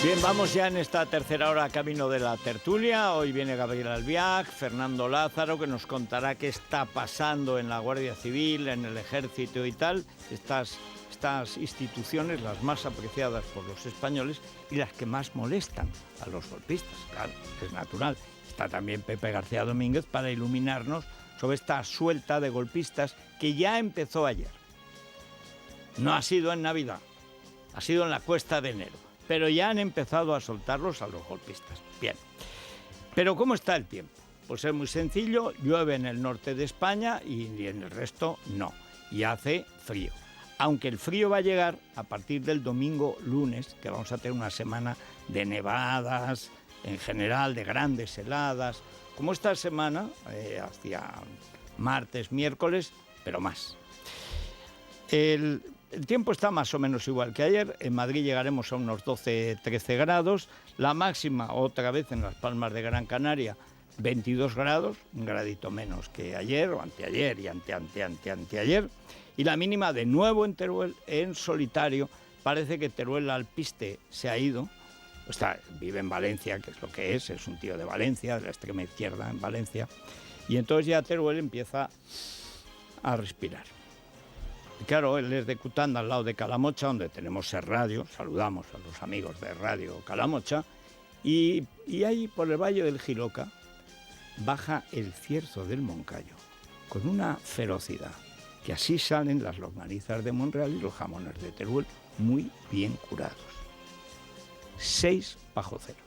Bien, vamos ya en esta tercera hora camino de la tertulia. Hoy viene Gabriel Albiach, Fernando Lázaro, que nos contará qué está pasando en la Guardia Civil, en el Ejército y tal. Estas instituciones, las más apreciadas por los españoles y las que más molestan a los golpistas. Claro, es natural. Está también Pepe García Domínguez para iluminarnos sobre esta suelta de golpistas que ya empezó ayer. No ha sido en Navidad, ha sido en la cuesta de enero. Pero ya han empezado a soltarlos a los golpistas. Bien. Pero ¿cómo está el tiempo? Pues es muy sencillo, llueve en el norte de España y en el resto no. Y hace frío. Aunque el frío va a llegar a partir del domingo, lunes, que vamos a tener una semana de nevadas, en general de grandes heladas, como esta semana, hacia martes, miércoles, pero más. El tiempo está más o menos igual que ayer. En Madrid llegaremos a unos 12-13 grados. La máxima, otra vez en Las Palmas de Gran Canaria, 22 grados, un gradito menos que ayer, o anteayer y anteayer. Y la mínima de nuevo en Teruel, en solitario. Parece que Teruel Alpiste se ha ido. Vive en Valencia, que es lo que es un tío de Valencia, de la extrema izquierda en Valencia. Y entonces ya Teruel empieza a respirar. Claro, él es de Cutanda, al lado de Calamocha, donde tenemos Ser Radio. Saludamos a los amigos de Radio Calamocha. Y ahí, por el Valle del Jiloca, baja el Cierzo del Moncayo, con una ferocidad, que así salen las longanizas de Monreal y los jamones de Teruel, muy bien curados. 6 bajo cero.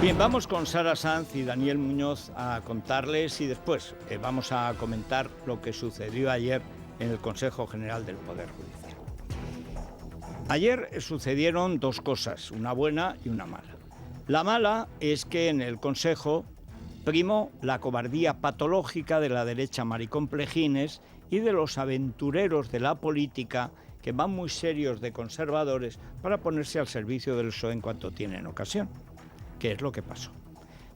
Bien, vamos con Sara Sanz y Daniel Muñoz a contarles y después vamos a comentar lo que sucedió ayer en el Consejo General del Poder Judicial. Ayer sucedieron dos cosas, una buena y una mala. La mala es que en el Consejo primó la cobardía patológica de la derecha maricomplejines y de los aventureros de la política que van muy serios de conservadores para ponerse al servicio del PSOE en cuanto tienen ocasión. ¿Qué es lo que pasó?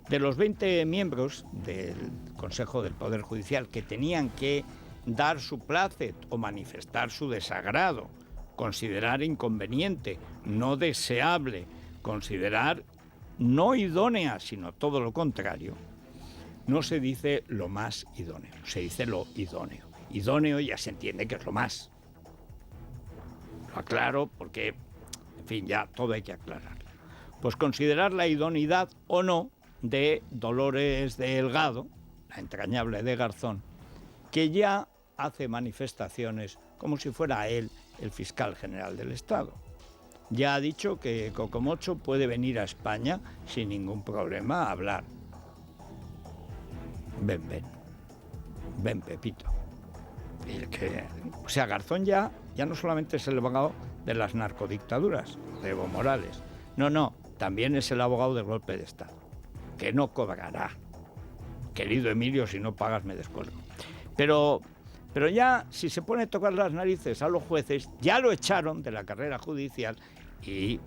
De los 20 miembros del Consejo del Poder Judicial que tenían que dar su plácet o manifestar su desagrado, considerar inconveniente, no deseable, considerar no idónea, sino todo lo contrario, no se dice lo más idóneo, se dice lo idóneo. Idóneo ya se entiende que es lo más. Lo aclaro porque, en fin, ya todo hay que aclarar. Pues considerar la idoneidad o no de Dolores Delgado, la entrañable de Garzón, que ya hace manifestaciones como si fuera él el fiscal general del Estado. Ya ha dicho que Cocomocho puede venir a España sin ningún problema a hablar. Ven, Pepito. O sea, Garzón ya no solamente es el abogado de las narcodictaduras, de Evo Morales. No. También es el abogado del golpe de Estado, que no cobrará. Querido Emilio, si no pagas me descuelgo. Pero ya, si se pone a tocar las narices a los jueces, ya lo echaron de la carrera judicial y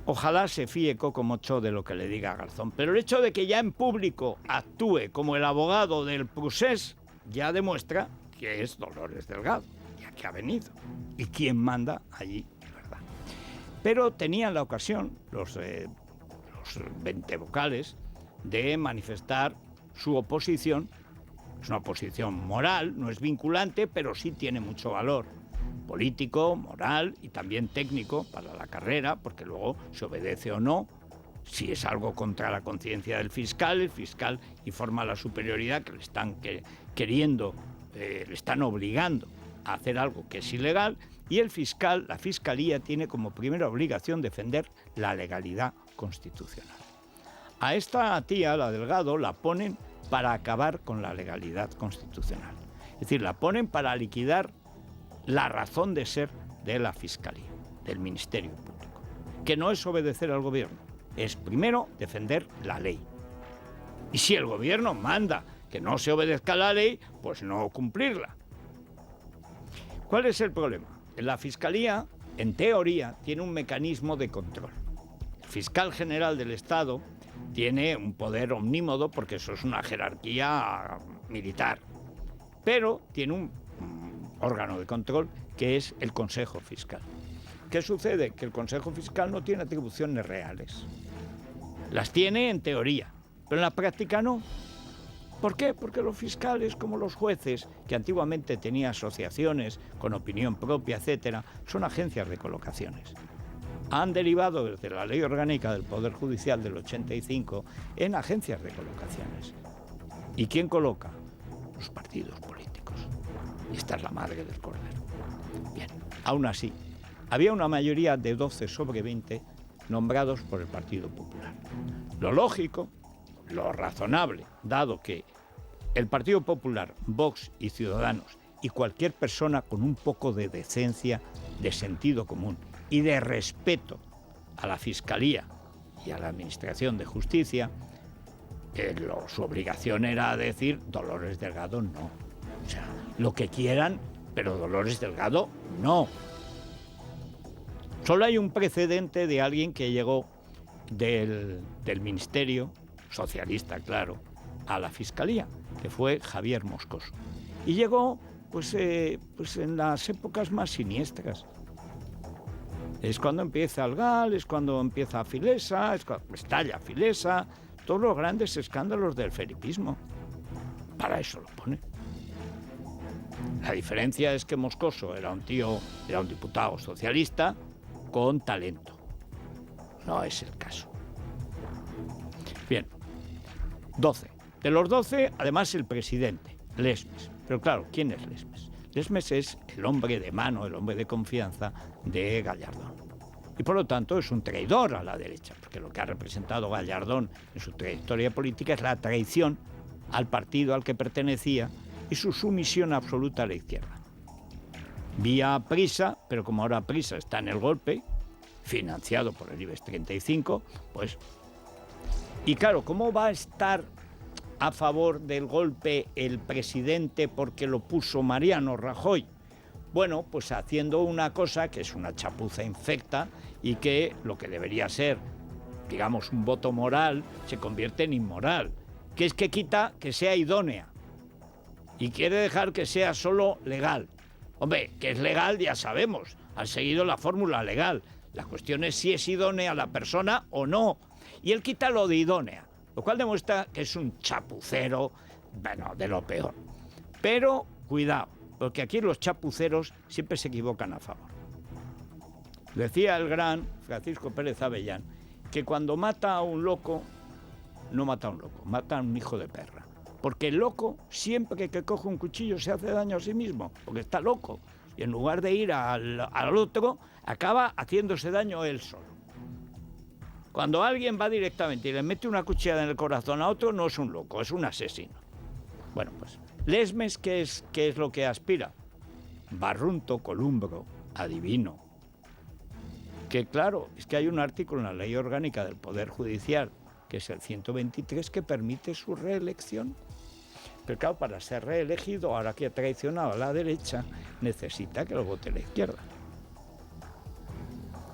ojalá se fíe Cocomocho de lo que le diga Garzón. Pero el hecho de que ya en público actúe como el abogado del procés ya demuestra que es Dolores Delgado, ya que ha venido. ¿Y quién manda allí? Pero tenían la ocasión, los 20 vocales, de manifestar su oposición. Es una oposición moral, no es vinculante, pero sí tiene mucho valor político, moral y también técnico para la carrera, porque luego se obedece o no. Si es algo contra la conciencia del fiscal, el fiscal informa a la superioridad que le están queriendo, le están obligando a hacer algo que es ilegal. Y el fiscal, la fiscalía, tiene como primera obligación defender la legalidad constitucional. A esta tía, la Delgado, la ponen para acabar con la legalidad constitucional. Es decir, la ponen para liquidar la razón de ser de la fiscalía, del Ministerio Público, que no es obedecer al gobierno, es primero defender la ley. Y si el gobierno manda que no se obedezca a la ley, pues no cumplirla. ¿Cuál es el problema? La Fiscalía, en teoría, tiene un mecanismo de control. El fiscal general del Estado tiene un poder omnímodo porque eso es una jerarquía militar, pero tiene un órgano de control que es el Consejo Fiscal. ¿Qué sucede? Que el Consejo Fiscal no tiene atribuciones reales. Las tiene en teoría, pero en la práctica no. ¿Por qué? Porque los fiscales, como los jueces, que antiguamente tenían asociaciones con opinión propia, etcétera, son agencias de colocaciones. Han derivado desde la Ley Orgánica del Poder Judicial del 85 en agencias de colocaciones. ¿Y quién coloca? Los partidos políticos. Y esta es la madre del cordero. Bien, aún así, había una mayoría de 12 sobre 20 nombrados por el Partido Popular. Lo lógico, lo razonable, dado que el Partido Popular, Vox y Ciudadanos y cualquier persona con un poco de decencia, de sentido común y de respeto a la Fiscalía y a la Administración de Justicia, su obligación era decir Dolores Delgado no. O sea, lo que quieran, pero Dolores Delgado no. Solo hay un precedente de alguien que llegó del Ministerio Socialista, claro, a la Fiscalía, que fue Javier Moscoso. Y llegó pues en las épocas más siniestras. Es cuando empieza el GAL, es cuando empieza Filesa, es cuando estalla Filesa, todos los grandes escándalos del felipismo. Para eso lo pone. La diferencia es que Moscoso era un diputado socialista con talento. No es el caso. Bien, 12. De los 12, además el presidente, Lesmes. Pero claro, ¿quién es Lesmes? Lesmes es el hombre de mano, el hombre de confianza de Gallardón. Y por lo tanto es un traidor a la derecha, porque lo que ha representado Gallardón en su trayectoria política es la traición al partido al que pertenecía y su sumisión absoluta a la izquierda. Vía Prisa, pero como ahora Prisa está en el golpe, financiado por el IBEX 35, pues... Y claro, ¿cómo va a estar a favor del golpe el presidente porque lo puso Mariano Rajoy? Bueno, pues haciendo una cosa que es una chapuza infecta y que lo que debería ser, digamos, un voto moral, se convierte en inmoral, que es que quita que sea idónea y quiere dejar que sea solo legal. Hombre, que es legal ya sabemos, han seguido la fórmula legal. La cuestión es si es idónea la persona o no. Y él quita lo de idónea, lo cual demuestra que es un chapucero, bueno, de lo peor. Pero cuidado, porque aquí los chapuceros siempre se equivocan a favor. Decía el gran Francisco Pérez Avellán que cuando mata a un loco, no mata a un loco, mata a un hijo de perra. Porque el loco, siempre que coge un cuchillo, se hace daño a sí mismo, porque está loco. Y en lugar de ir al otro, acaba haciéndose daño él solo. Cuando alguien va directamente y le mete una cuchillada en el corazón a otro, no es un loco, es un asesino. Bueno, pues, Lesmes, ¿qué es lo que aspira? Barrunto, columbro, adivino. Que claro, es que hay un artículo en la Ley Orgánica del Poder Judicial, que es el 123, que permite su reelección. Pero claro, para ser reelegido, ahora que ha traicionado a la derecha, necesita que lo vote la izquierda.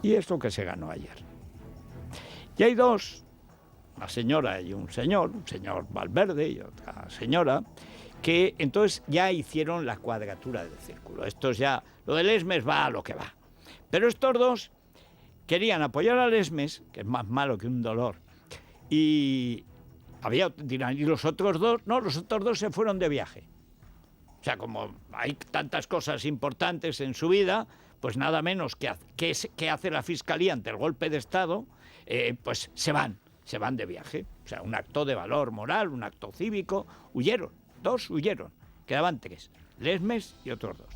Y es lo que se ganó ayer. Y hay dos, una señora y un señor Valverde y otra señora, que entonces ya hicieron la cuadratura del círculo. Estos ya, lo de Lesmes va a lo que va. Pero estos dos querían apoyar a Lesmes, que es más malo que un dolor, y los otros dos se fueron de viaje. O sea, como hay tantas cosas importantes en su vida, pues nada menos que hace la Fiscalía ante el golpe de Estado, pues se van de viaje. O sea, un acto de valor moral, un acto cívico. Dos huyeron, quedaban tres, Lesmes y otros dos.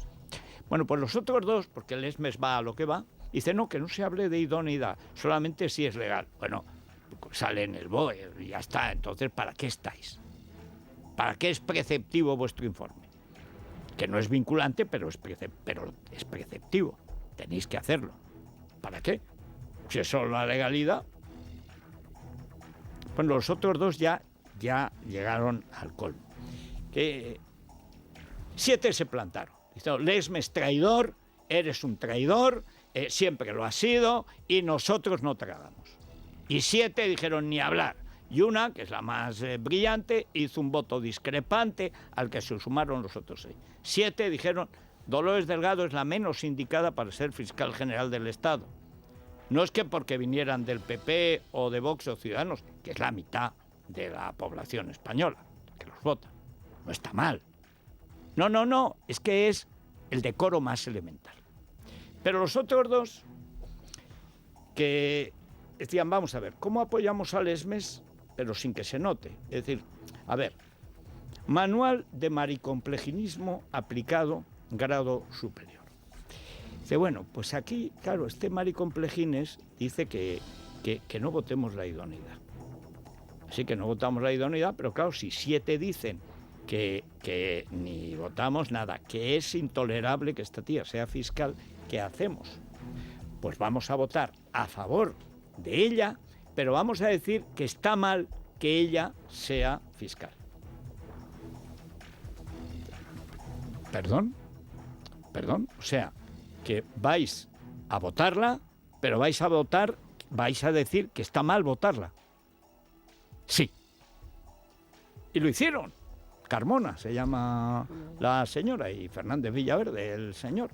Bueno, pues los otros dos, porque Lesmes va a lo que va, dice no, que no se hable de idoneidad, solamente si es legal. Bueno, sale en el BOE y ya está. Entonces, ¿para qué estáis? ¿Para qué es preceptivo vuestro informe? Que no es vinculante, pero es preceptivo. Tenéis que hacerlo. ¿Para qué? Si es solo la legalidad. Bueno, los otros dos ya llegaron al colmo. Que 7 se plantaron. Dijeron, Lesmes traidor, eres un traidor, siempre lo has sido, y nosotros no tragamos. Y 7 dijeron ni hablar. Y una, que es la más brillante, hizo un voto discrepante al que se sumaron los otros 6. 7 dijeron, Dolores Delgado es la menos indicada para ser fiscal general del Estado. No es que porque vinieran del PP o de Vox o Ciudadanos, que es la mitad de la población española que los vota. No está mal. No, es que es el decoro más elemental. Pero los otros dos, que decían, vamos a ver, ¿cómo apoyamos al ESMES, pero sin que se note? Es decir, a ver, manual de maricomplejinismo aplicado, grado superior. Dice, bueno, pues aquí, claro, este maricomplejínes dice que no votemos la idoneidad. Así que no votamos la idoneidad, pero claro, si 7 dicen que ni votamos nada, que es intolerable que esta tía sea fiscal, ¿qué hacemos? Pues vamos a votar a favor de ella, pero vamos a decir que está mal que ella sea fiscal. ¿Perdón? O sea, que vais a votarla, pero vais a decir que está mal votarla. Sí. Y lo hicieron. Carmona se llama la señora y Fernández Villaverde el señor.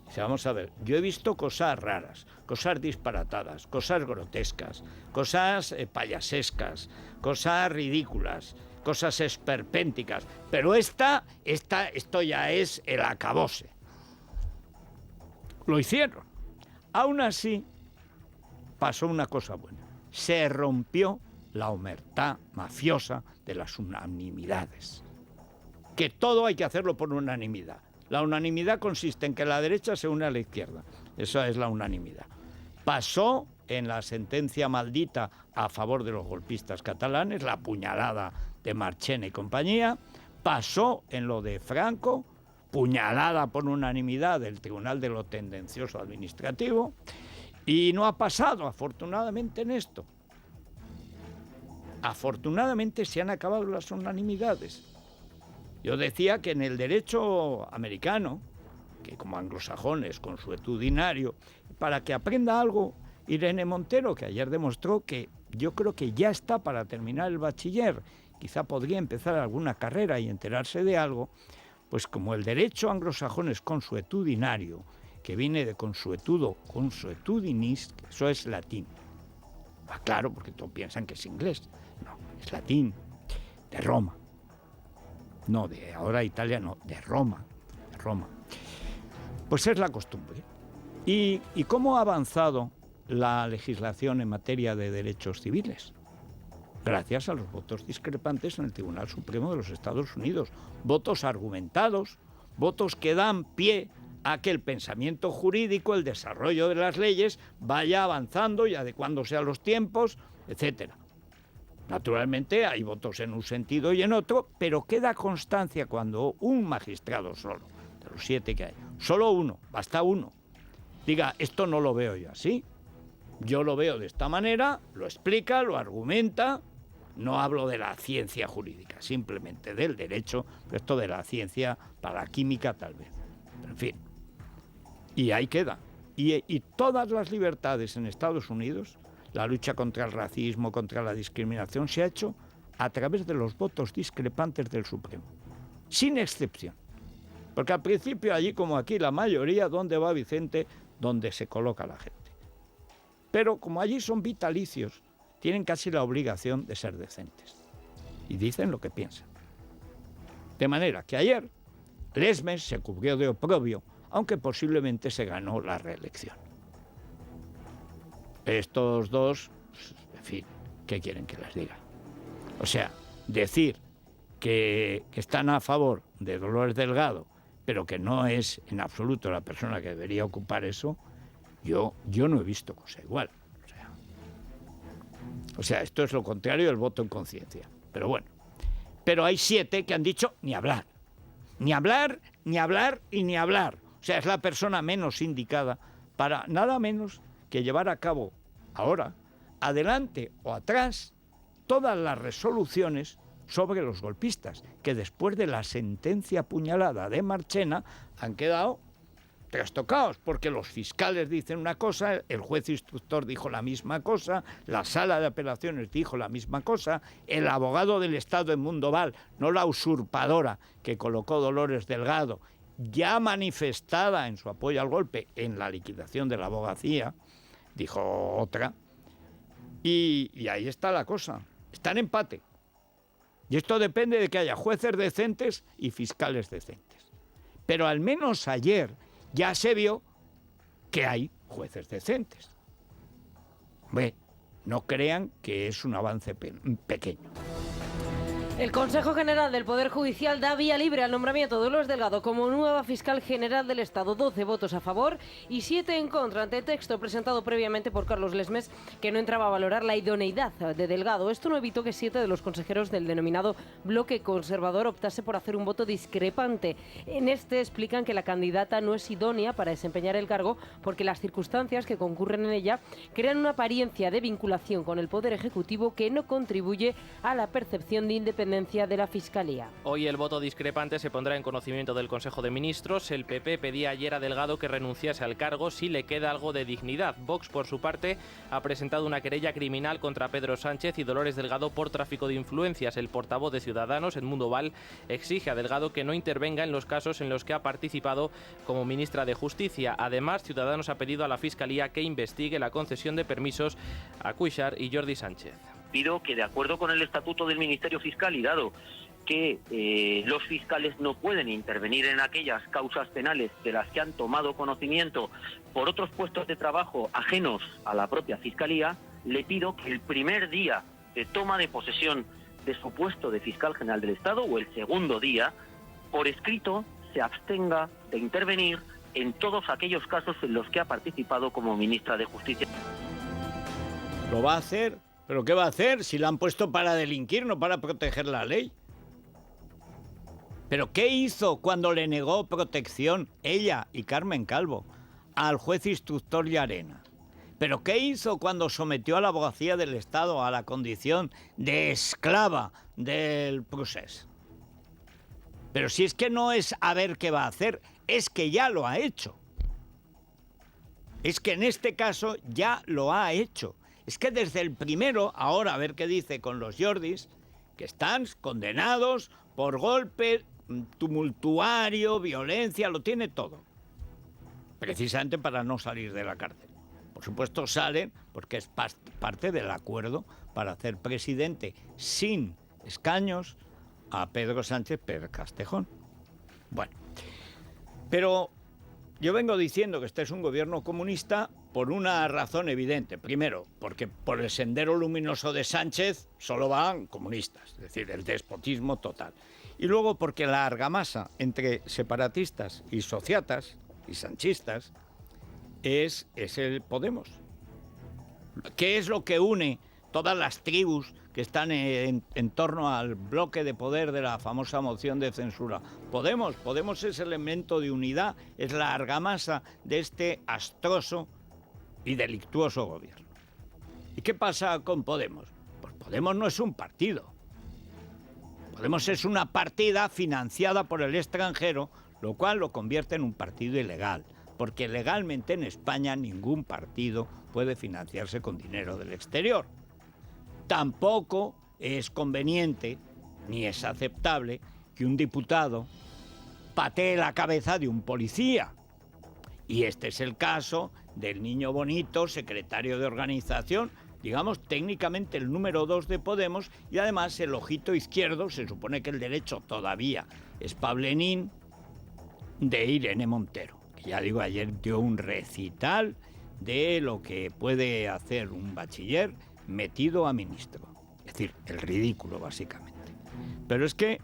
Dice, vamos a ver, yo he visto cosas raras, cosas disparatadas, cosas grotescas, cosas payasescas, cosas ridículas, cosas esperpénticas, pero esto ya es el acabose. Lo hicieron. Aún así, pasó una cosa buena. Se rompió la omertá mafiosa de las unanimidades. Que todo hay que hacerlo por unanimidad. La unanimidad consiste en que la derecha se une a la izquierda. Esa es la unanimidad. Pasó en la sentencia maldita a favor de los golpistas catalanes, la puñalada de Marchena y compañía. Pasó en lo de Franco, puñalada por unanimidad del Tribunal de lo Tendencioso Administrativo. Y no ha pasado, afortunadamente, en esto. Afortunadamente se han acabado las unanimidades. Yo decía que en el derecho americano, que como anglosajones, consuetudinario, para que aprenda algo Irene Montero, que ayer demostró que yo creo que ya está para terminar el bachiller, quizá podría empezar alguna carrera y enterarse de algo, pues como el derecho anglosajón es consuetudinario, que viene de consuetudo, consuetudinis, eso es latín. Ah, claro, porque todos piensan que es inglés. No, es latín, de Roma. No, de ahora Italia, no, de Roma. Pues es la costumbre. ¿Y cómo ha avanzado la legislación en materia de derechos civiles? Gracias a los votos discrepantes en el Tribunal Supremo de los Estados Unidos. Votos argumentados, votos que dan pie a que el pensamiento jurídico, el desarrollo de las leyes, vaya avanzando y adecuándose a los tiempos, etcétera. Naturalmente hay votos en un sentido y en otro, pero queda constancia cuando un magistrado solo, de los 7 que hay, solo uno, basta uno, diga, esto no lo veo yo así, yo lo veo de esta manera, lo explica, lo argumenta, no hablo de la ciencia jurídica, simplemente del derecho, esto de la ciencia para la química tal vez, pero en fin, y ahí queda. Y todas las libertades en Estados Unidos, la lucha contra el racismo, contra la discriminación, se ha hecho a través de los votos discrepantes del Supremo, sin excepción. Porque al principio, allí como aquí, la mayoría, ¿dónde va Vicente? Donde se coloca la gente. Pero como allí son vitalicios, tienen casi la obligación de ser decentes. Y dicen lo que piensan. De manera que ayer, Lesmes se cubrió de oprobio, aunque posiblemente se ganó la reelección. Estos dos, en fin, ¿qué quieren que les diga? O sea, decir que están a favor de Dolores Delgado, pero que no es en absoluto la persona que debería ocupar eso, yo no he visto cosa igual. O sea, esto es lo contrario del voto en conciencia. Pero bueno, pero hay 7 que han dicho ni hablar. Ni hablar, ni hablar y ni hablar. O sea, es la persona menos indicada para nada menos que llevar a cabo ahora, adelante o atrás, todas las resoluciones sobre los golpistas, que después de la sentencia puñalada de Marchena han quedado trastocados, porque los fiscales dicen una cosa, el juez instructor dijo la misma cosa, la sala de apelaciones dijo la misma cosa, el abogado del Estado Edmundo Val, no la usurpadora que colocó Dolores Delgado, ya manifestada en su apoyo al golpe en la liquidación de la abogacía, dijo otra, y ahí está la cosa. Está en empate. Y esto depende de que haya jueces decentes y fiscales decentes. Pero al menos ayer ya se vio que hay jueces decentes. Ve, no crean que es un avance pequeño. El Consejo General del Poder Judicial da vía libre al nombramiento de Dolores Delgado como nueva fiscal general del Estado. 12 votos a favor y 7 en contra ante texto presentado previamente por Carlos Lesmes, que no entraba a valorar la idoneidad de Delgado. Esto no evitó que 7 de los consejeros del denominado bloque conservador optase por hacer un voto discrepante. En este explican que la candidata no es idónea para desempeñar el cargo porque las circunstancias que concurren en ella crean una apariencia de vinculación con el Poder Ejecutivo que no contribuye a la percepción de independencia de la Fiscalía. Hoy el voto discrepante se pondrá en conocimiento del Consejo de Ministros. El PP pedía ayer a Delgado que renunciase al cargo si le queda algo de dignidad. Vox, por su parte, ha presentado una querella criminal contra Pedro Sánchez y Dolores Delgado por tráfico de influencias. El portavoz de Ciudadanos, Edmundo Val, exige a Delgado que no intervenga en los casos en los que ha participado como ministra de Justicia. Además, Ciudadanos ha pedido a la Fiscalía que investigue la concesión de permisos a Cuixart y Jordi Sánchez. Pido que, de acuerdo con el Estatuto del Ministerio Fiscal y dado que los fiscales no pueden intervenir en aquellas causas penales de las que han tomado conocimiento por otros puestos de trabajo ajenos a la propia Fiscalía, le pido que el primer día de toma de posesión de su puesto de fiscal general del Estado o el segundo día, por escrito, se abstenga de intervenir en todos aquellos casos en los que ha participado como ministra de Justicia. ¿Lo va a hacer? ¿Pero qué va a hacer si la han puesto para delinquir, no para proteger la ley? ¿Pero qué hizo cuando le negó protección ella y Carmen Calvo al juez instructor Llarena? ¿Pero qué hizo cuando sometió a la abogacía del Estado a la condición de esclava del procés? Pero si es que no es a ver qué va a hacer, es que ya lo ha hecho. Es que en este caso ya lo ha hecho. Es que desde el primero, ahora a ver qué dice con los Jordis, que están condenados por golpe tumultuario, violencia, lo tiene todo. Precisamente para no salir de la cárcel. Por supuesto salen porque es parte del acuerdo para hacer presidente sin escaños a Pedro Sánchez Pérez Castejón. Bueno, pero yo vengo diciendo que este es un gobierno comunista por una razón evidente. Primero, porque por el sendero luminoso de Sánchez solo van comunistas, es decir, el despotismo total. Y luego porque la argamasa entre separatistas y sociatas y sanchistas es el Podemos. ¿Qué es lo que une todas las tribus que están en torno al bloque de poder de la famosa moción de censura? Podemos es elemento de unidad, es la argamasa de este astroso y delictuoso gobierno. ¿Y qué pasa con Podemos? Pues Podemos no es un partido. Podemos es una partida financiada por el extranjero, lo cual lo convierte en un partido ilegal, porque legalmente en España ningún partido puede financiarse con dinero del exterior. Tampoco es conveniente ni es aceptable que un diputado patee la cabeza de un policía. Y este es el caso del niño bonito, secretario de organización, digamos técnicamente el número 2 de Podemos, y además el ojito izquierdo, se supone que el derecho todavía es Pablenín, de Irene Montero, que ya digo, ayer dio un recital de lo que puede hacer un bachiller metido a ministro. Es decir, el ridículo, básicamente. Pero es que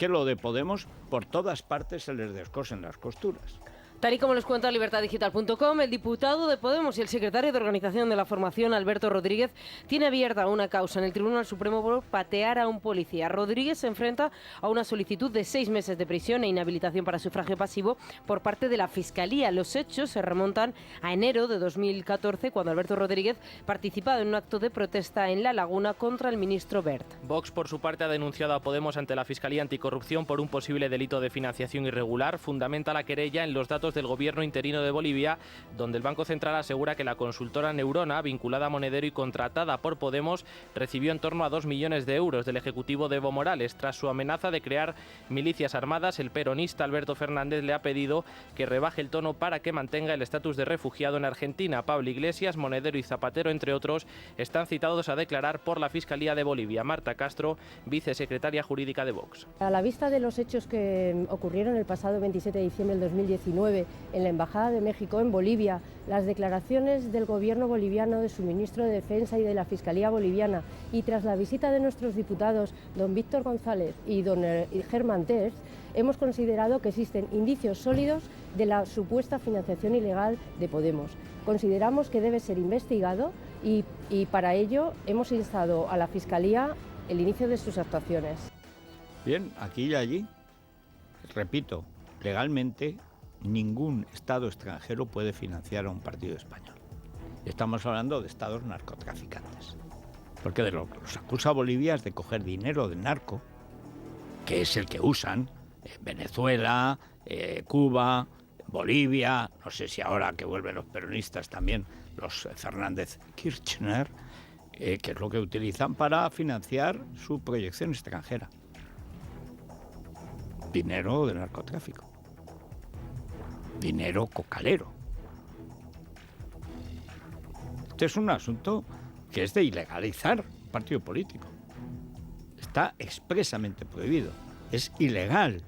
lo de Podemos por todas partes se les descosen las costuras. Tal y como les cuenta libertaddigital.com, el diputado de Podemos y el secretario de Organización de la Formación, Alberto Rodríguez, tiene abierta una causa en el Tribunal Supremo por patear a un policía. Rodríguez se enfrenta a una solicitud de 6 meses de prisión e inhabilitación para sufragio pasivo por parte de la Fiscalía. Los hechos se remontan a enero de 2014, cuando Alberto Rodríguez participaba en un acto de protesta en La Laguna contra el ministro Wert. Vox, por su parte, ha denunciado a Podemos ante la Fiscalía Anticorrupción por un posible delito de financiación irregular. Fundamenta la querella en los datos datos del gobierno interino de Bolivia, donde el Banco Central asegura que la consultora Neurona, vinculada a Monedero y contratada por Podemos, recibió en torno a 2 millones de euros del ejecutivo de Evo Morales. Tras su amenaza de crear milicias armadas, el peronista Alberto Fernández le ha pedido que rebaje el tono para que mantenga el estatus de refugiado en Argentina. Pablo Iglesias, Monedero y Zapatero, entre otros, están citados a declarar por la Fiscalía de Bolivia. Marta Castro, vicesecretaria jurídica de Vox. A la vista de los hechos que ocurrieron el pasado 27 de diciembre del 2019 en la Embajada de México en Bolivia, las declaraciones del gobierno boliviano, de su ministro de Defensa y de la Fiscalía boliviana, y tras la visita de nuestros diputados, don Víctor González y don Germán Terz, hemos considerado que existen indicios sólidos de la supuesta financiación ilegal de Podemos. Consideramos que debe ser investigado y para ello hemos instado a la Fiscalía el inicio de sus actuaciones. Bien, aquí y allí, repito, legalmente ningún Estado extranjero puede financiar a un partido español. Estamos hablando de estados narcotraficantes. Porque de lo que los acusa Bolivia es de coger dinero de narco, que es el que usan Venezuela, Cuba, Bolivia, no sé si ahora que vuelven los peronistas también, los Fernández Kirchner, que es lo que utilizan para financiar su proyección extranjera. Dinero de narcotráfico. Dinero cocalero. Este es un asunto que es de ilegalizar un partido político. Está expresamente prohibido. Es ilegal.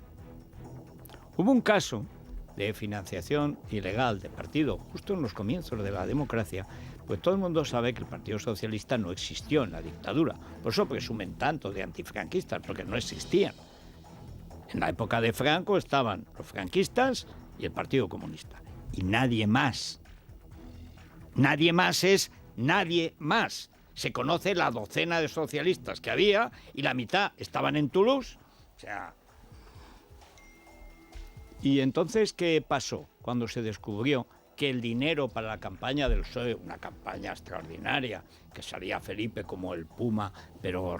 Hubo un caso de financiación ilegal de partido justo en los comienzos de la democracia, pues todo el mundo sabe que el Partido Socialista no existió en la dictadura. Por eso presumen tanto de antifranquistas, porque no existían. En la época de Franco estaban los franquistas y el Partido Comunista. Y nadie más. Nadie más es nadie más. Se conoce la docena de socialistas que había y la mitad estaban en Toulouse. O sea... ¿Y entonces qué pasó cuando se descubrió que el dinero para la campaña del PSOE, una campaña extraordinaria, que salía Felipe como el Puma, pero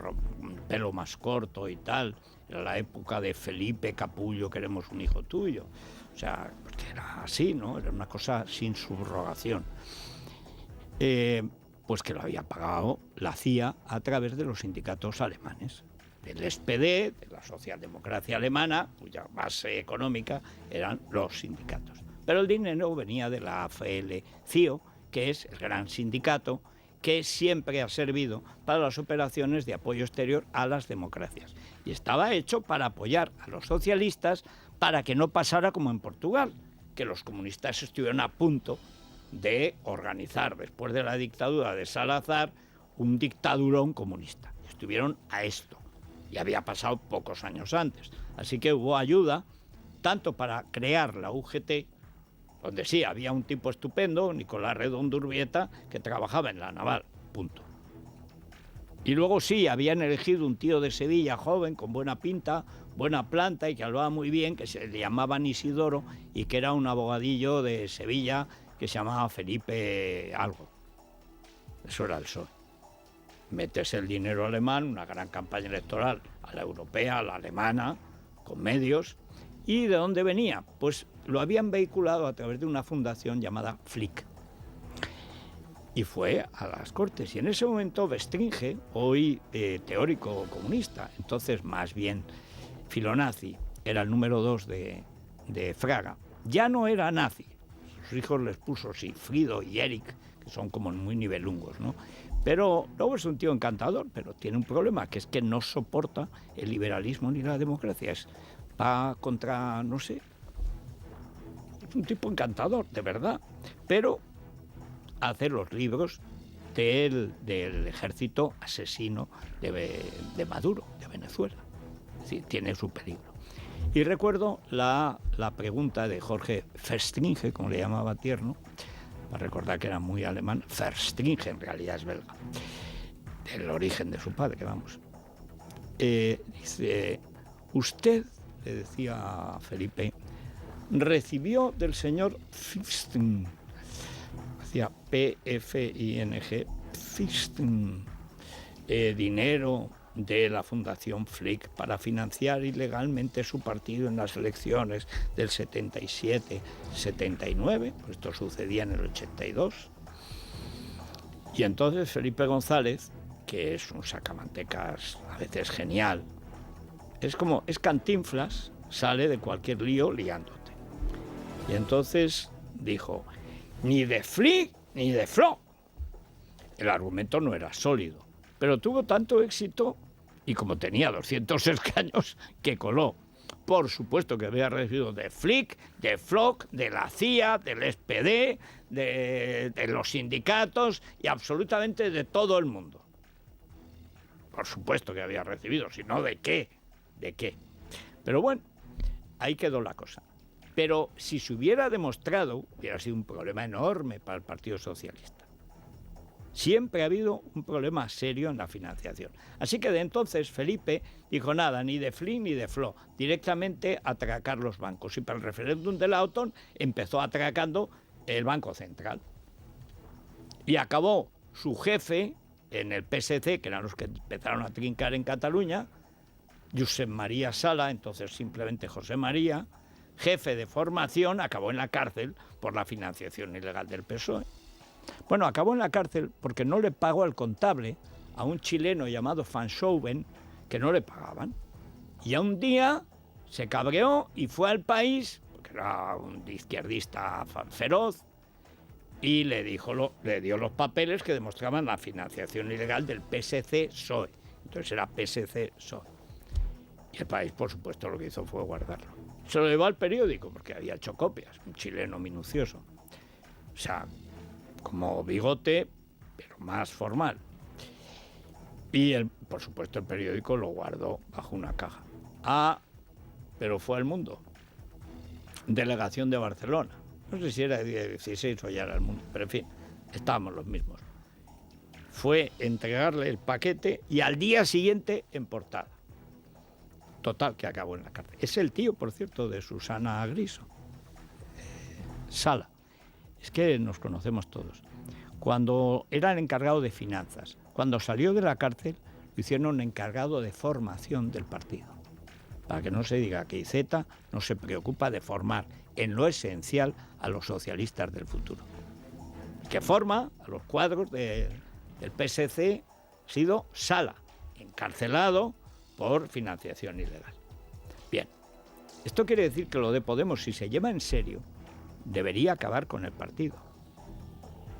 pelo más corto y tal, era la época de Felipe Capullo, queremos un hijo tuyo? O sea, porque era así, ¿no? Era una cosa sin subrogación. Pues que lo había pagado la CIA a través de los sindicatos alemanes. Del SPD, de la socialdemocracia alemana, cuya base económica eran los sindicatos. Pero el dinero venía de la AFL-CIO, que es el gran sindicato que siempre ha servido para las operaciones de apoyo exterior a las democracias. Y estaba hecho para apoyar a los socialistas para que no pasara como en Portugal, que los comunistas estuvieron a punto de organizar, después de la dictadura de Salazar, un dictadurón comunista. Estuvieron a esto. Y había pasado pocos años antes. Así que hubo ayuda, tanto para crear la UGT, donde sí había un tipo estupendo, Nicolás Redondo Urbieta, que trabajaba en la naval, punto. Y luego sí, habían elegido un tío de Sevilla, joven, con buena pinta, buena planta y que hablaba muy bien, que se le llamaban Isidoro y que era un abogadillo de Sevilla que se llamaba Felipe algo. Eso era el PSOE. Metes el dinero alemán, una gran campaña electoral, a la europea, a la alemana, con medios. ¿Y de dónde venía? Pues lo habían vehiculado a través de una fundación llamada Flick. Y fue a las Cortes. Y en ese momento Bestringe, hoy teórico comunista, entonces más bien filonazi, era el número 2 de Fraga, ya no era nazi. Sus hijos les puso Sigfrido y Eric, que son como muy nivelungos, ¿no? Pero luego es un tío encantador, pero tiene un problema, que es que no soporta el liberalismo ni la democracia. Va contra, no sé, es un tipo encantador, de verdad. Pero hace los libros del ejército asesino de Maduro, de Venezuela. Sí, tiene su peligro. Y recuerdo la pregunta de Jorge Verstringe, como le llamaba Tierno, para recordar que era muy alemán. Verstringe en realidad es belga, del origen de su padre, vamos. Dice, usted, le decía a Felipe, recibió del señor Pfingsten, decía P-F-I-N-G, Pfingsten, dinero de la Fundación Flick para financiar ilegalmente su partido en las elecciones del 77-79, pues esto sucedía en el 82. Y entonces Felipe González, que es un sacamantecas a veces genial, es Cantinflas, sale de cualquier lío liándote. Y entonces dijo, ni de Flick ni de Flo. El argumento no era sólido, pero tuvo tanto éxito, y como tenía 200 escaños, que coló. Por supuesto que había recibido de Flick, de Flock, de la CIA, del SPD, de los sindicatos y absolutamente de todo el mundo. Por supuesto que había recibido, si no, ¿de qué? ¿De qué? Pero bueno, ahí quedó la cosa. Pero si se hubiera demostrado, hubiera sido un problema enorme para el Partido Socialista. Siempre ha habido un problema serio en la financiación. Así que de entonces Felipe dijo nada, ni de Flick ni de Flo, directamente atracar los bancos. Y para el referéndum de la OTAN empezó atracando el Banco Central. Y acabó su jefe en el PSC, que eran los que empezaron a trincar en Cataluña, Josep María Sala, entonces simplemente José María, jefe de formación, acabó en la cárcel por la financiación ilegal del PSOE. Bueno, acabó en la cárcel porque no le pagó al contable a un chileno llamado Fanchouven, que no le pagaban. Y a un día se cabreó y fue al País, porque era un izquierdista feroz, y le dio los papeles que demostraban la financiación ilegal del PSC-PSOE. Entonces era PSC-PSOE. Y el País, por supuesto, lo que hizo fue guardarlo. Se lo llevó al periódico porque había hecho copias, un chileno minucioso. O sea, como Bigote, pero más formal. Y, por supuesto, el periódico lo guardó bajo una caja. Pero fue al Mundo. Delegación de Barcelona. No sé si era 16 o ya era el Mundo, pero en fin, estábamos los mismos. Fue entregarle el paquete y al día siguiente en portada. Total, que acabó en la cárcel. Es el tío, por cierto, de Susana Griso. Sala. Es que nos conocemos todos. Cuando era el encargado de finanzas, cuando salió de la cárcel, lo hicieron encargado de formación del partido. Para que no se diga que Iceta no se preocupa de formar en lo esencial a los socialistas del futuro. El que forma a los cuadros del PSC ha sido Sala, encarcelado por financiación ilegal. Bien, esto quiere decir que lo de Podemos, si se lleva en serio, debería acabar con el partido.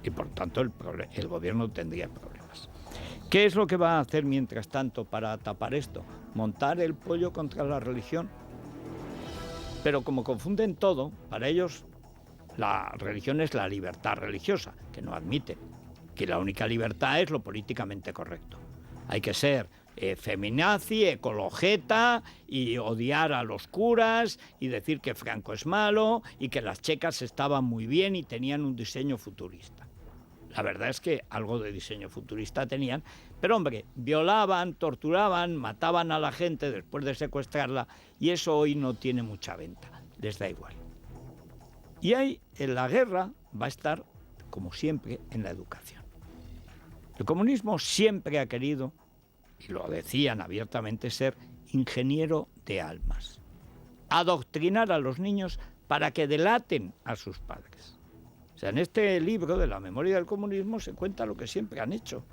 Y por tanto el gobierno tendría problemas. ¿Qué es lo que va a hacer mientras tanto para tapar esto? Montar el pollo contra la religión. Pero como confunden todo, para ellos la religión es la libertad religiosa, que no admiten que la única libertad es lo políticamente correcto. Hay que ser feminazi, ecologeta y odiar a los curas y decir que Franco es malo y que las checas estaban muy bien y tenían un diseño futurista. La verdad es que algo de diseño futurista tenían, pero hombre, violaban, torturaban, mataban a la gente después de secuestrarla y eso hoy no tiene mucha venta, les da igual. Y ahí, en la guerra, va a estar, como siempre, en la educación. El comunismo siempre ha querido, y lo decían abiertamente, ser ingeniero de almas. Adoctrinar a los niños para que delaten a sus padres. O sea, en este libro de la memoria del comunismo se cuenta lo que siempre han hecho.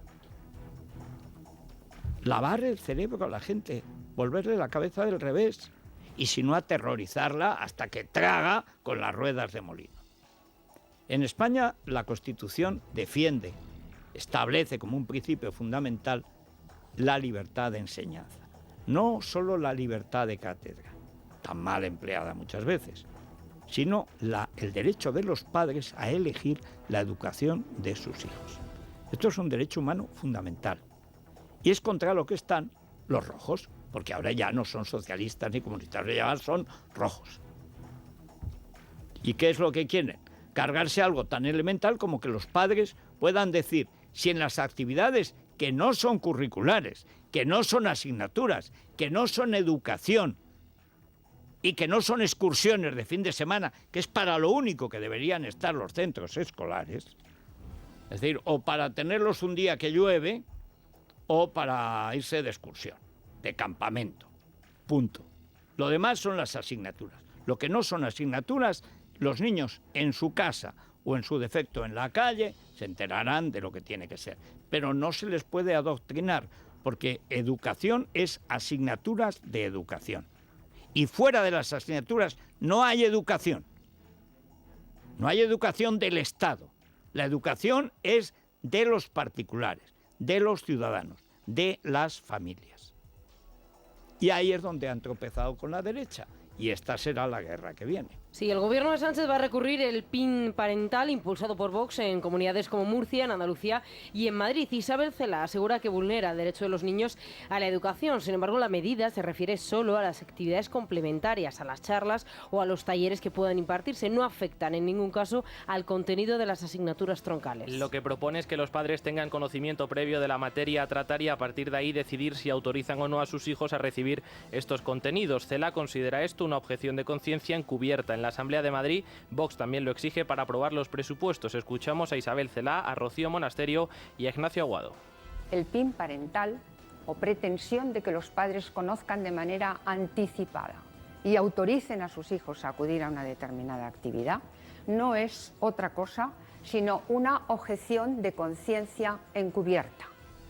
Lavar el cerebro a la gente, volverle la cabeza del revés, y si no, aterrorizarla hasta que traga con las ruedas de molino. En España, la Constitución defiende, establece como un principio fundamental la libertad de enseñanza. No solo la libertad de cátedra, tan mal empleada muchas veces, sino el derecho de los padres a elegir la educación de sus hijos. Esto es un derecho humano fundamental. Y es contra lo que están los rojos, porque ahora ya no son socialistas ni comunistas, ya son rojos. ¿Y qué es lo que quieren? Cargarse algo tan elemental como que los padres puedan decir si en las actividades que no son curriculares, que no son asignaturas, que no son educación y que no son excursiones de fin de semana, que es para lo único que deberían estar los centros escolares, es decir, o para tenerlos un día que llueve, o para irse de excursión, de campamento. Punto. Lo demás son las asignaturas. Lo que no son asignaturas, los niños en su casa o en su defecto en la calle se enterarán de lo que tiene que ser. Pero no se les puede adoctrinar, porque educación es asignaturas de educación. Y fuera de las asignaturas no hay educación. No hay educación del Estado. La educación es de los particulares, de los ciudadanos, de las familias. Y ahí es donde han tropezado con la derecha. Y esta será la guerra que viene. Sí, el gobierno de Sánchez va a recurrir el PIN parental impulsado por Vox en comunidades como Murcia, en Andalucía y en Madrid. Isabel Celaá asegura que vulnera el derecho de los niños a la educación. Sin embargo, la medida se refiere solo a las actividades complementarias, a las charlas o a los talleres que puedan impartirse. No afectan en ningún caso al contenido de las asignaturas troncales. Lo que propone es que los padres tengan conocimiento previo de la materia a tratar y a partir de ahí decidir si autorizan o no a sus hijos a recibir estos contenidos. Celaá considera esto una objeción de conciencia encubierta. En la Asamblea de Madrid, Vox también lo exige para aprobar los presupuestos. Escuchamos a Isabel Celaá, a Rocío Monasterio y a Ignacio Aguado. El PIN parental o pretensión de que los padres conozcan de manera anticipada y autoricen a sus hijos a acudir a una determinada actividad no es otra cosa sino una objeción de conciencia encubierta,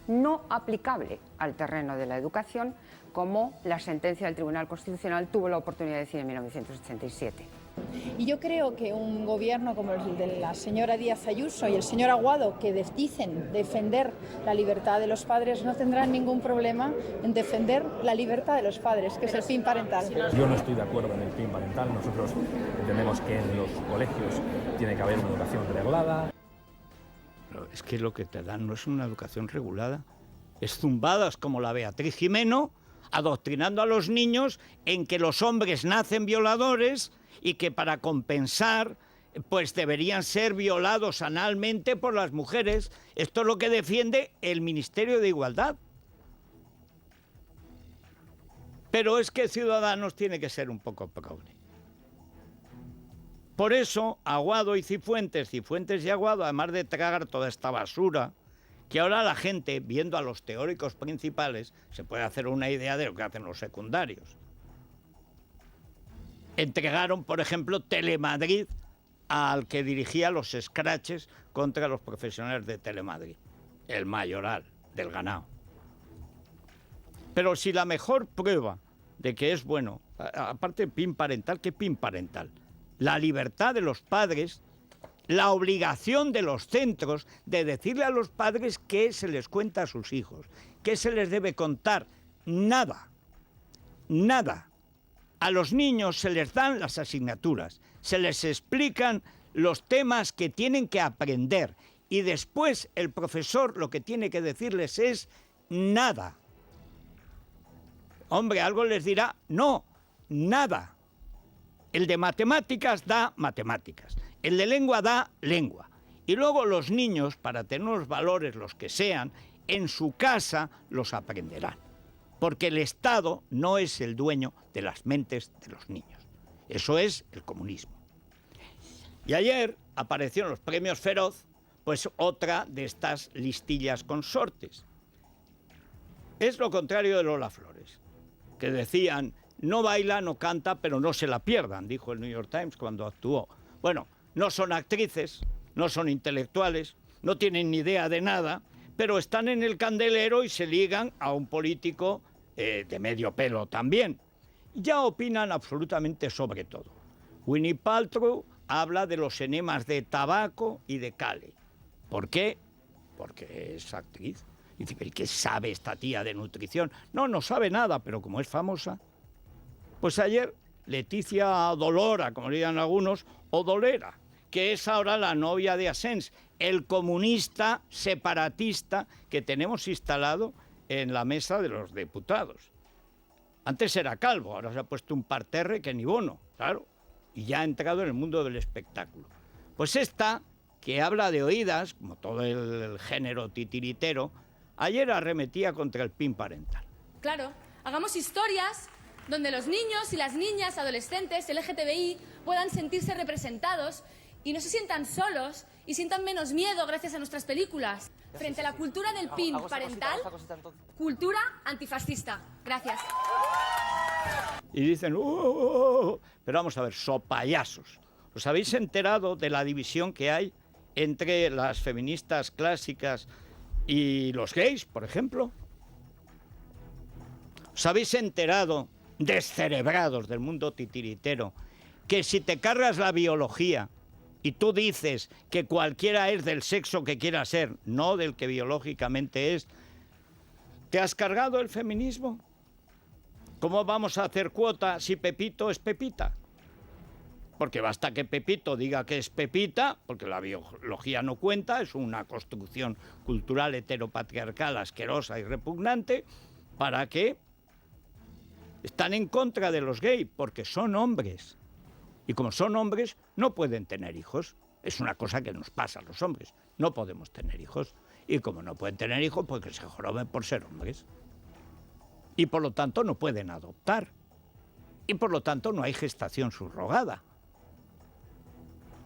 no aplicable al terreno de la educación, como la sentencia del Tribunal Constitucional tuvo la oportunidad de decir en 1987. Y yo creo que un gobierno como el de la señora Díaz Ayuso y el señor Aguado, que dicen defender la libertad de los padres, no tendrán ningún problema en defender la libertad de los padres, que es el PIN parental. Yo no estoy de acuerdo en el PIN parental. Nosotros entendemos que en los colegios tiene que haber una educación reglada. Pero es que lo que te dan no es una educación regulada, es zumbadas como la Beatriz Jimeno, adoctrinando a los niños en que los hombres nacen violadores y que para compensar pues deberían ser violados analmente por las mujeres. Esto es lo que defiende el Ministerio de Igualdad. Pero es que Ciudadanos tiene que ser un poco progre. Por eso Aguado y Cifuentes y Aguado, además de tragar toda esta basura, que ahora la gente, viendo a los teóricos principales, se puede hacer una idea de lo que hacen los secundarios. Entregaron, por ejemplo, Telemadrid al que dirigía los scratches contra los profesionales de Telemadrid, el mayoral del ganado. Pero si la mejor prueba de que es bueno, aparte del PIN parental, ¿qué PIN parental? La libertad de los padres, la obligación de los centros de decirle a los padres qué se les cuenta a sus hijos, qué se les debe contar. Nada, nada. A los niños se les dan las asignaturas, se les explican los temas que tienen que aprender y después el profesor lo que tiene que decirles es nada. Hombre, algo les dirá, no, nada. El de matemáticas da matemáticas, el de lengua da lengua. Y luego los niños, para tener los valores, los que sean, en su casa los aprenderán. Porque el Estado no es el dueño de las mentes de los niños. Eso es el comunismo. Y ayer apareció en los premios Feroz, pues otra de estas listillas consortes. Es lo contrario de Lola Flores, que decían, no baila, no canta, pero no se la pierdan, dijo el New York Times cuando actuó. Bueno, no son actrices, no son intelectuales, no tienen ni idea de nada, pero están en el candelero y se ligan a un político de medio pelo también. Ya opinan absolutamente sobre todo. Gwyneth Paltrow habla de los enemas de tabaco y de cale. ¿Por qué? Porque es actriz. Y dice, ¿qué sabe esta tía de nutrición? No, no sabe nada, pero como es famosa. Pues ayer Leticia Dolora, como le digan algunos, o Dolera, que es ahora la novia de Asens, el comunista separatista que tenemos instalado en la mesa de los diputados. Antes era calvo, ahora se ha puesto un parterre que ni bono, claro, y ya ha entrado en el mundo del espectáculo. Pues esta, que habla de oídas, como todo el género titiritero, ayer arremetía contra el PIN parental. Claro, hagamos historias donde los niños y las niñas, adolescentes, LGTBI, puedan sentirse representados y no se sientan solos y sientan menos miedo gracias a nuestras películas. Frente a la cultura del PIN parental, cultura antifascista. Gracias. Y dicen, pero vamos a ver, sopayasos. ¿Os habéis enterado de la división que hay entre las feministas clásicas y los gays, por ejemplo? ¿Os habéis enterado, descerebrados del mundo titiritero, que si te cargas la biología y tú dices que cualquiera es del sexo que quiera ser, no del que biológicamente es, ¿te has cargado el feminismo? ¿Cómo vamos a hacer cuota si Pepito es Pepita? Porque basta que Pepito diga que es Pepita, porque la biología no cuenta, es una construcción cultural heteropatriarcal asquerosa y repugnante, para que están en contra de los gays, porque son hombres. Y como son hombres, no pueden tener hijos. Es una cosa que nos pasa a los hombres. No podemos tener hijos. Y como no pueden tener hijos, pues que se joroben por ser hombres. Y por lo tanto no pueden adoptar. Y por lo tanto no hay gestación subrogada.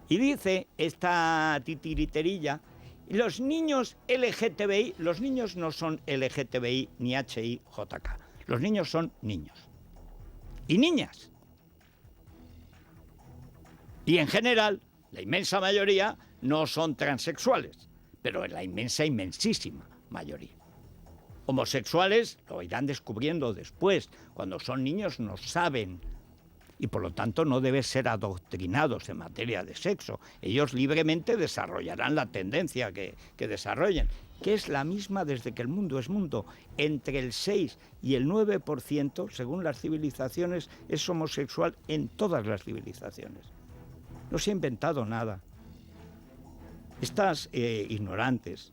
Y dice esta titiriterilla, los niños LGTBI, los niños no son LGTBI ni HIJK. Los niños son niños. Y niñas. Y en general, la inmensa mayoría no son transexuales, pero en la inmensísima mayoría. Homosexuales lo irán descubriendo después. Cuando son niños no saben y por lo tanto no deben ser adoctrinados en materia de sexo. Ellos libremente desarrollarán la tendencia que desarrollen, que es la misma desde que el mundo es mundo. Entre el 6 y el 9%, según las civilizaciones, es homosexual en todas las civilizaciones. No se ha inventado nada. Estas ignorantes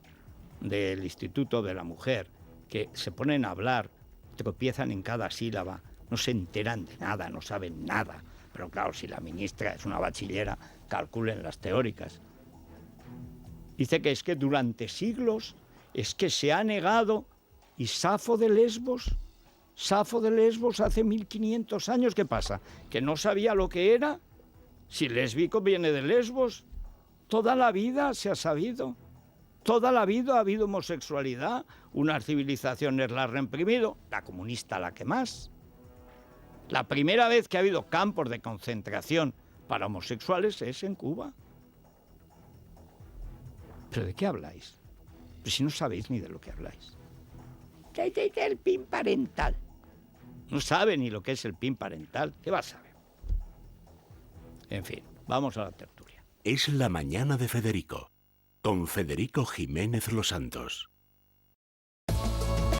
del Instituto de la Mujer, que se ponen a hablar, tropiezan en cada sílaba, no se enteran de nada, no saben nada. Pero claro, si la ministra es una bachillera, calculen las teóricas. Dice que es que durante siglos es que se ha negado, y Safo de Lesbos hace 1500 años, ¿qué pasa? ¿Que no sabía lo que era? Si lésbico viene de Lesbos, toda la vida se ha sabido. Toda la vida ha habido homosexualidad, unas civilizaciones la han reprimido, la comunista la que más. La primera vez que ha habido campos de concentración para homosexuales es en Cuba. ¿Pero de qué habláis? Pues si no sabéis ni de lo que habláis. El PIN parental. No sabe ni lo que es el PIN parental. ¿Qué va a saber? En fin, vamos a la tertulia. Es la mañana de Federico, con Federico Jiménez Los Santos.